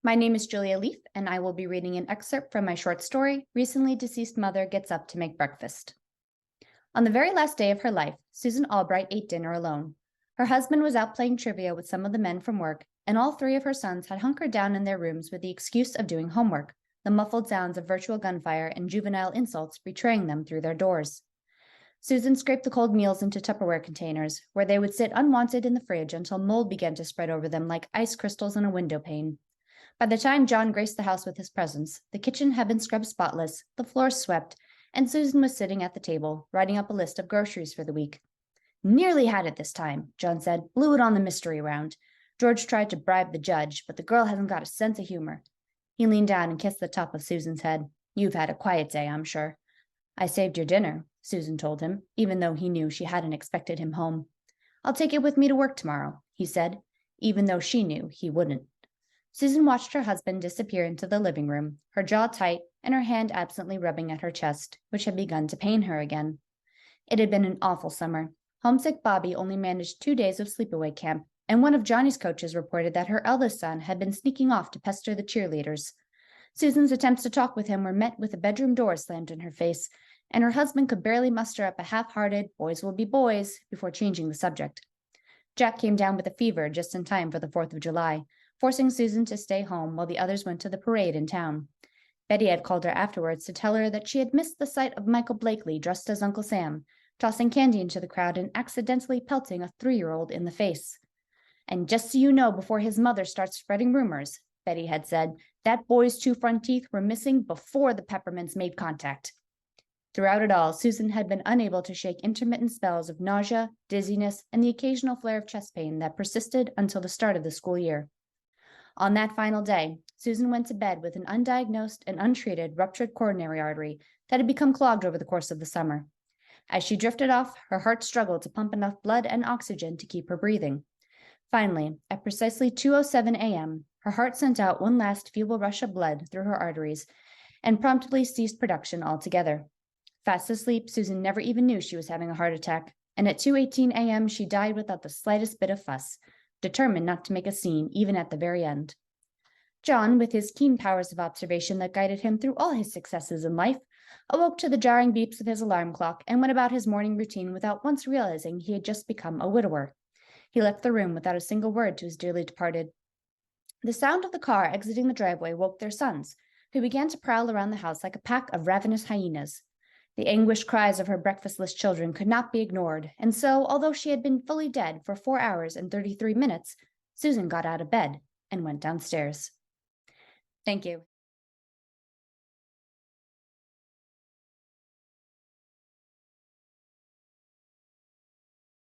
My name is Julia Leef, and I will be reading an excerpt from my short story, Recently Deceased Mother Gets Up to Make Breakfast. On the very last day of her life, Susan Albright ate dinner alone. Her husband was out playing trivia with some of the men from work, and all three of her sons had hunkered down in their rooms with the excuse of doing homework, the muffled sounds of virtual gunfire and juvenile insults betraying them through their doors. Susan scraped the cold meals into Tupperware containers, where they would sit unwanted in the fridge until mold began to spread over them like ice crystals on a window pane. By the time John graced the house with his presence, the kitchen had been scrubbed spotless, the floors swept, and Susan was sitting at the table, writing up a list of groceries for the week. Nearly had it this time, John said. Blew it on the mystery round. George tried to bribe the judge, but the girl hasn't got a sense of humor. He leaned down and kissed the top of Susan's head. You've had a quiet day, I'm sure. I saved your dinner, Susan told him, even though he knew she hadn't expected him home. I'll take it with me to work tomorrow, he said, even though she knew he wouldn't. Susan watched her husband disappear into the living room, her jaw tight and her hand absently rubbing at her chest, which had begun to pain her again. It had been an awful summer. Homesick Bobby only managed 2 days of sleepaway camp, and one of Johnny's coaches reported that her eldest son had been sneaking off to pester the cheerleaders. Susan's attempts to talk with him were met with a bedroom door slammed in her face, and her husband could barely muster up a half-hearted "boys will be boys" before changing the subject. Jack came down with a fever just in time for the 4th of July, forcing Susan to stay home while the others went to the parade in town. Betty had called her afterwards to tell her that she had missed the sight of Michael Blakely dressed as Uncle Sam, tossing candy into the crowd and accidentally pelting a 3-year-old in the face. And just so you know, before his mother starts spreading rumors, Betty had said, that boy's 2 front teeth were missing before the peppermints made contact. Throughout it all, Susan had been unable to shake intermittent spells of nausea, dizziness, and the occasional flare of chest pain that persisted until the start of the school year. On that final day, Susan went to bed with an undiagnosed and untreated ruptured coronary artery that had become clogged over the course of the summer. As she drifted off, her heart struggled to pump enough blood and oxygen to keep her breathing. Finally, at precisely 2:07 a.m., her heart sent out one last feeble rush of blood through her arteries and promptly ceased production altogether. Fast asleep, Susan never even knew she was having a heart attack, and at 2:18 a.m. she died without the slightest bit of fuss, determined not to make a scene even at the very end. John, with his keen powers of observation that guided him through all his successes in life, awoke to the jarring beeps of his alarm clock and went about his morning routine without once realizing he had just become a widower. He left the room without a single word to his dearly departed. The sound of the car exiting the driveway woke their sons, who began to prowl around the house like a pack of ravenous hyenas. The anguished cries of her breakfastless children could not be ignored, and so, although she had been fully dead for 4 hours and 33 minutes, Susan got out of bed and went downstairs. Thank you.